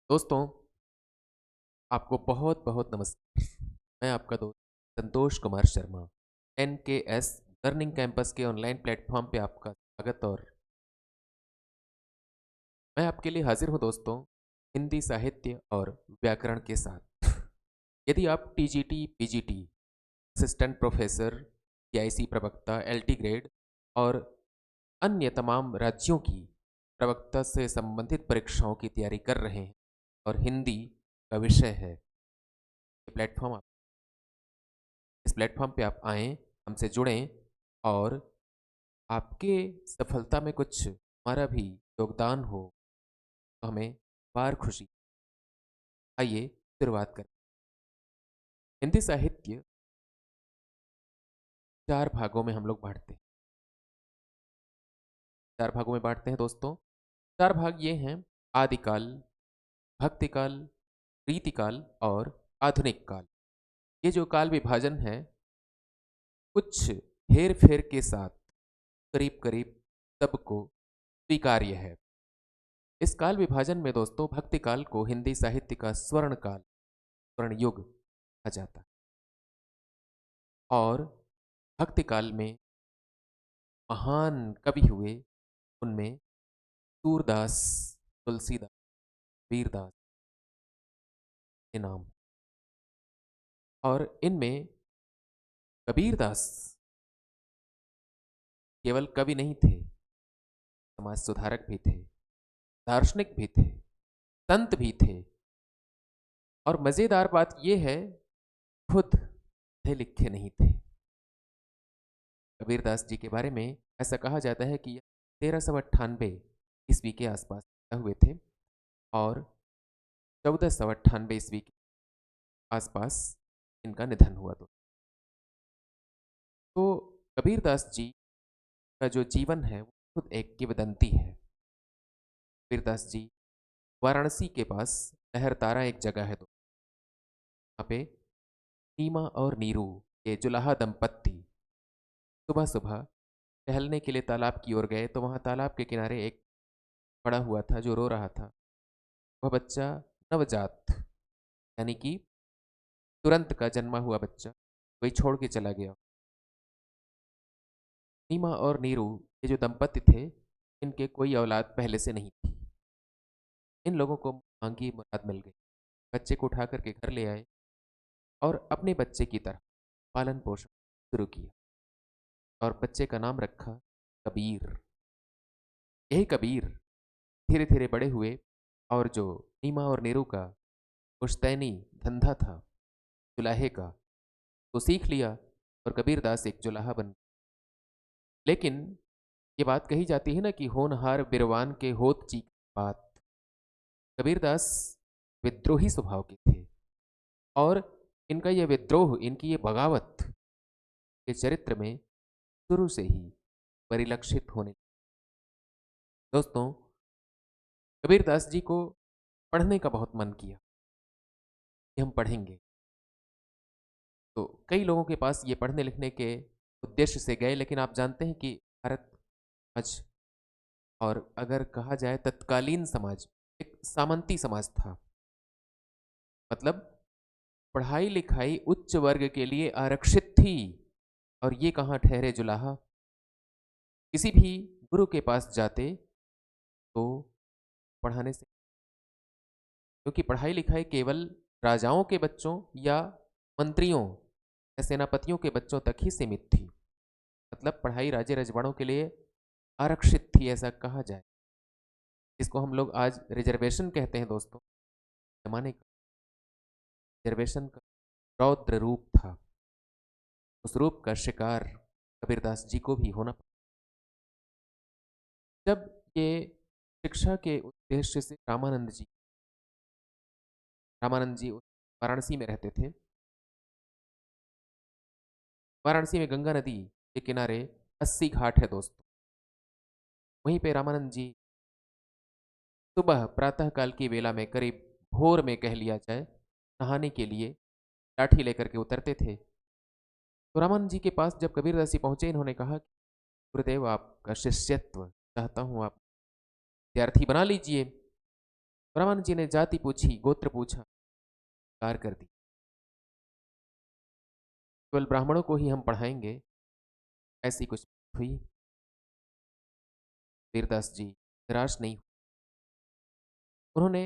दोस्तों, आपको बहुत बहुत नमस्कार। मैं आपका दोस्त Santosh Kumar Sharma, NKS learning campus के ऑनलाइन प्लेटफॉर्म पे आपका स्वागत। और मैं आपके लिए हाजिर हूँ दोस्तों, हिंदी साहित्य और व्याकरण के साथ। यदि आप TGT, PGT, assistant professor, PIC प्रवक्ता, एलटी ग्रेड और अन्य तमाम राज्यों की प्रवक्ता से संबंधित परीक्षाओं की तैयारी कर रहे हैं और हिंदी का विषय है, ये प्लेटफॉर्म, इस प्लेटफॉर्म पे आप आएँ, हमसे जुड़ें और आपके सफलता में कुछ हमारा भी योगदान हो तो हमें अपार खुशी। आइए शुरुआत करें। हिंदी साहित्य 4 भागों में हम लोग बाँटते हैं। 4 भागों में बाँटते हैं दोस्तों। 4 भाग ये हैं: आदिकाल, भक्तिकाल, रीतिकाल और आधुनिक काल। ये जो काल विभाजन है, कुछ हेर-फेर के साथ करीब-करीब सबको स्वीकार्य है। इस काल विभाजन में दोस्तों भक्ति काल को हिंदी साहित्य का स्वर्ण काल, स्वर्ण युग कहा जाता है। और भक्ति काल में महान कवि हुए, उनमें सूरदास, तुलसीदास, वीरदास के नाम। और इनमें कबीरदास केवल कवि नहीं थे, समाज सुधारक भी थे, दार्शनिक भी थे, संत भी थे। और मजेदार बात यह है, खुद पढ़े लिखे नहीं थे। कबीरदास जी के बारे में ऐसा कहा जाता है कि 1398 ईस्वी के आसपास पैदा हुए थे और 1498 ईस्वी के आसपास इनका निधन हुआ। तो कबीरदास जी का जो जीवन है वो खुद एक किंवदंती है। कबीरदास जी वाराणसी के पास लहरतारा एक जगह है, तो वहाँ पे नीमा और नीरू, ये जुलाहा दंपत्ति, सुबह सुबह टहलने के लिए तालाब की ओर गए तो वहाँ तालाब के किनारे एक पड़ा हुआ था जो रो रहा था। वह बच्चा नवजात, यानी कि तुरंत का जन्मा हुआ बच्चा कोई छोड़ के चला गया। नीमा और नीरू, ये जो दंपत्ति थे, इनके कोई औलाद पहले से नहीं थी। इन लोगों को मांगी मुराद मिल गई। बच्चे को उठा करके घर ले आए और अपने बच्चे की तरह पालन पोषण शुरू किया और बच्चे का नाम रखा कबीर। यही कबीर धीरे धीरे बड़े हुए और जो नीमा और नीरू का पुश्तैनी धंधा था जुलाहे का, तो सीख लिया और कबीरदास एक जुलाहा बन। लेकिन ये बात कही जाती है ना कि होनहार बिरवान के होत ची बात। कबीरदास विद्रोही स्वभाव के थे और इनका यह विद्रोह, इनकी ये बगावत के चरित्र में शुरू से ही परिलक्षित होने। दोस्तों, कबीरदास जी को पढ़ने का बहुत मन किया कि हम पढ़ेंगे। तो कई लोगों के पास ये पढ़ने लिखने के उद्देश्य से गए, लेकिन आप जानते हैं कि भारत आज, और अगर कहा जाए तत्कालीन समाज, एक सामंती समाज था। मतलब पढ़ाई लिखाई उच्च वर्ग के लिए आरक्षित थी। और ये कहाँ ठहरे जुलाहा, किसी भी गुरु के पास जाते तो पढ़ाने से, क्योंकि पढ़ाई लिखाई केवल राजाओं के बच्चों या मंत्रियों या सेनापतियों के बच्चों तक ही सीमित थी। मतलब पढ़ाई राजे रजवाड़ों के लिए आरक्षित थी, ऐसा कहा जाए। इसको हम लोग आज रिजर्वेशन कहते हैं दोस्तों। जमाने का रिजर्वेशन का रौद्र रूप था। उस रूप का शिकार कबीरदास जी को भी होना पड़ा। जब ये शिक्षा के उद्देश्य से रामानंद जी वाराणसी में रहते थे। वाराणसी में गंगा नदी के किनारे 80 घाट है दोस्तों। वहीं पे रामानंद जी सुबह प्रातःकाल की वेला में, करीब भोर में कह लिया जाए, नहाने के लिए लाठी लेकर के उतरते थे। तो रामानंद जी के पास जब कबीरदास जी पहुंचे, इन्होंने कहा कि गुरुदेव, आपका शिष्यत्व चाहता हूँ, आप विद्यार्थी बना लीजिए। रामानंद जी ने जाति पूछी, गोत्र पूछा, कार कर दी। केवल ब्राह्मणों को ही हम पढ़ाएंगे, ऐसी कुछ हुई। वीरदास जी निराश नहीं। उन्होंने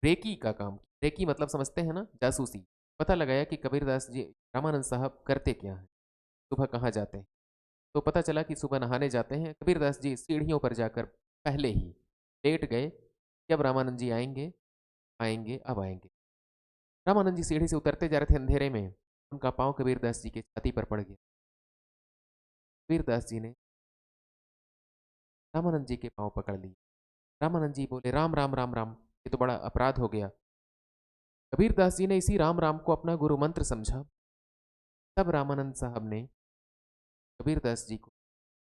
रेकी का काम किया। रेकी मतलब समझते हैं ना, जासूसी। पता लगाया कि कबीरदास जी, रामानंद साहब करते क्या हैं, सुबह कहाँ जाते हैं। तो पता चला कि सुबह नहाने जाते हैं। कबीरदास जी सीढ़ियों पर जाकर पहले ही लेट गए कि अब रामानंद जी आएंगे, आएंगे, अब आएंगे। रामानंद जी सीढ़ी से उतरते जा रहे थे अंधेरे में, उनका पांव कबीरदास जी की छाती पर पड़ गया। कबीरदास जी ने रामानंद जी के पांव पकड़ लिए। रामानंद जी बोले, राम राम राम राम, ये तो बड़ा अपराध हो गया। कबीरदास जी ने इसी राम राम को अपना गुरु मंत्र समझा। तब रामानंद साहब ने कबीरदास जी को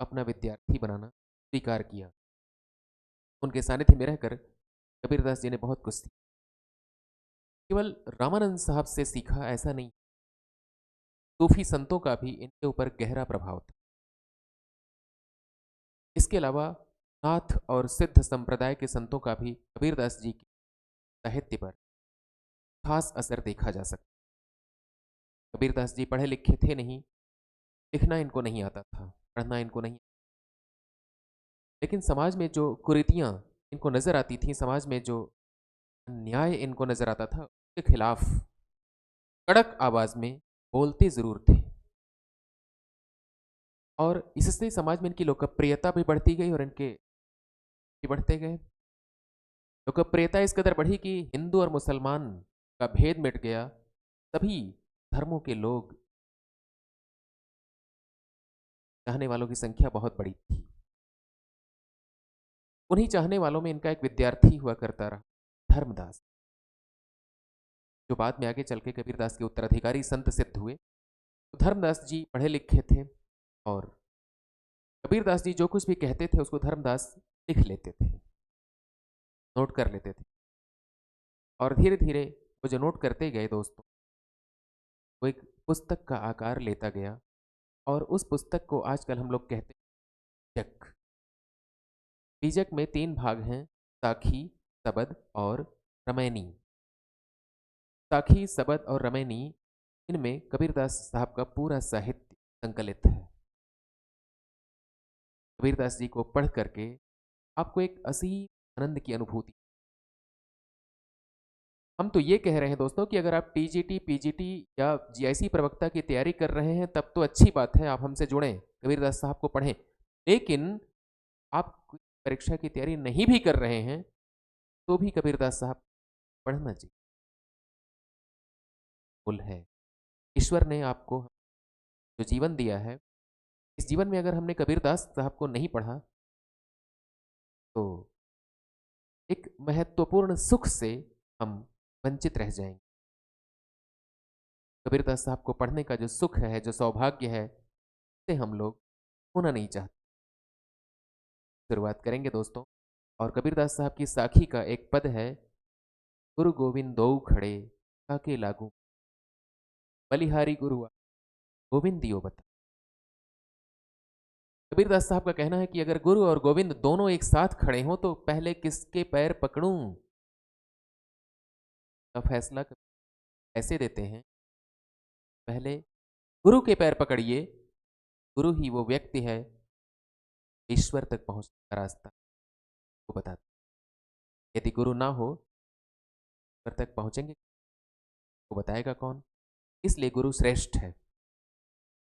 अपना विद्यार्थी बनाना स्वीकार किया। उनके सानिध्य में रहकर कबीरदास जी ने बहुत कुछ सीखा। केवल रामानंद साहब से सीखा ऐसा नहीं, सूफी संतों का भी इनके ऊपर गहरा प्रभाव था। इसके अलावा नाथ और सिद्ध संप्रदाय के संतों का भी कबीरदास जी के साहित्य पर खास असर देखा जा सकता। कबीरदास जी पढ़े लिखे थे नहीं, लिखना इनको नहीं आता था, पढ़ना इनको नहीं, लेकिन समाज में जो कुरीतियां इनको नजर आती थी, समाज में जो अन्याय इनको नजर आता था, उसके खिलाफ कड़क आवाज में बोलते जरूर थे। और इससे समाज में इनकी लोकप्रियता भी बढ़ती गई और इनके बढ़ते गए। लोकप्रियता इस कदर बढ़ी कि हिंदू और मुसलमान का भेद मिट गया। सभी धर्मों के लोग, चाहने वालों की संख्या बहुत बड़ी थी। उन्हीं चाहने वालों में इनका एक विद्यार्थी हुआ करता रहा, धर्मदास, जो बाद में आगे चल के कबीरदास के उत्तराधिकारी संत सिद्ध हुए। तो धर्मदास जी पढ़े लिखे थे और कबीरदास जी जो कुछ भी कहते थे उसको धर्मदास लिख लेते थे, नोट कर लेते थे। और धीरे धीरे वो जो नोट करते गए दोस्तों, वो एक पुस्तक का आकार लेता गया। और उस पुस्तक को आजकल हम लोग कहते हैं बीजक। बीजक में 3 भाग हैं, साखी, सबद और रमैनी। साखी, सबद और रमैनी, इनमें कबीरदास साहब का पूरा साहित्य संकलित है। कबीरदास जी को पढ़ करके आपको एक असीम आनंद की अनुभूति। हम तो ये कह रहे हैं दोस्तों कि अगर आप टीजीटी, पीजीटी या जीआईसी प्रवक्ता की तैयारी कर रहे हैं तब तो अच्छी बात है, आप हमसे जुड़ें, कबीरदास साहब को पढ़ें। लेकिन आप परीक्षा की तैयारी नहीं भी कर रहे हैं तो भी कबीरदास साहब पढ़ना चाहिए। कुल है, ईश्वर ने आपको जो जीवन दिया है, इस जीवन में अगर हमने कबीरदास साहब को नहीं पढ़ा तो एक महत्वपूर्ण सुख से हम वंचित रह जाएंगे। कबीरदास साहब को पढ़ने का जो सुख है, जो सौभाग्य है, इसे हम लोग होना नहीं चाहते। शुरुआत करेंगे दोस्तों। और कबीरदास साहब की साखी का एक पद है, गुरु गोविंद दो खड़े काके लागू, बलिहारी गुरु गोविंद दियो बता। कबीरदास साहब का कहना है कि अगर गुरु और गोविंद दोनों एक साथ खड़े हों तो पहले किसके पैर पकड़ूं का फैसला ऐसे देते हैं, पहले गुरु के पैर पकड़िए। गुरु ही वो व्यक्ति है, ईश्वर तक पहुंचने का रास्ता वो बताता। यदि गुरु ना हो, ईश्वर तक पहुंचेंगे वो बताएगा कौन। इसलिए गुरु श्रेष्ठ है।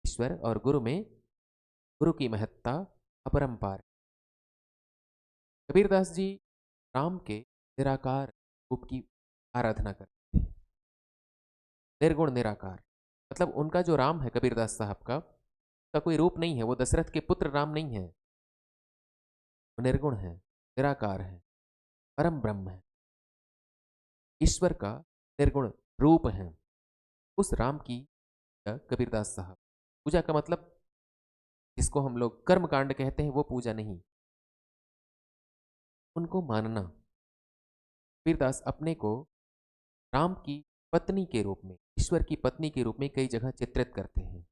ईश्वर और गुरु में गुरु की महत्ता अपरंपार। कबीरदास जी राम के निराकार रूप की आराधना करते थे। निर्गुण निराकार मतलब उनका जो राम है कबीरदास साहब का कोई रूप नहीं है। वो दशरथ के पुत्र राम नहीं है, वो निर्गुण है, निराकार है, परम ब्रह्म है, ईश्वर का निर्गुण रूप है। उस राम की कबीरदास साहब पूजा का मतलब, जिसको हम लोग कर्म कांड कहते हैं, वो पूजा नहीं, उनको मानना। कबीरदास अपने को राम की पत्नी के रूप में, ईश्वर की पत्नी के रूप में कई जगह चित्रित करते हैं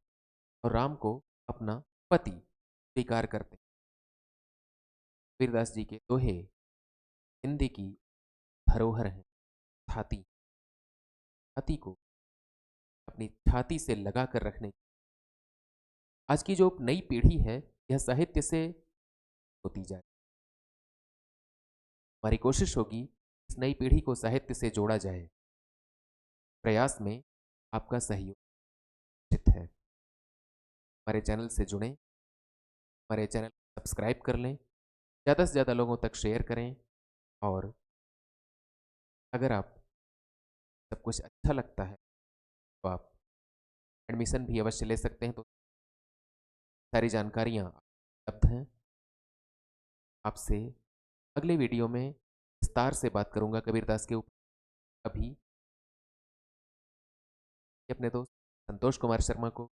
और राम को अपना पति स्वीकार करते हैं। कबीरदास जी के दोहे हिंदी की धरोहर है छाती। छाती को अपनी छाती से लगा कर रखने की आज की जो नई पीढ़ी है यह साहित्य से होती जाए। हमारी कोशिश होगी इस नई पीढ़ी को साहित्य से जोड़ा जाए। प्रयास में आपका सहयोग उचित है। हमारे चैनल से जुड़ें, हमारे चैनल को सब्सक्राइब कर लें, ज़्यादा से ज़्यादा लोगों तक शेयर करें। और अगर आप सब कुछ अच्छा लगता है तो आप एडमिशन भी अवश्य ले सकते हैं। तो सारी जानकारियाँ उपलब्ध हैं। आपसे अगले वीडियो में विस्तार से बात करूंगा कबीरदास के ऊपर। अभी अपने दोस्त संतोष कुमार शर्मा को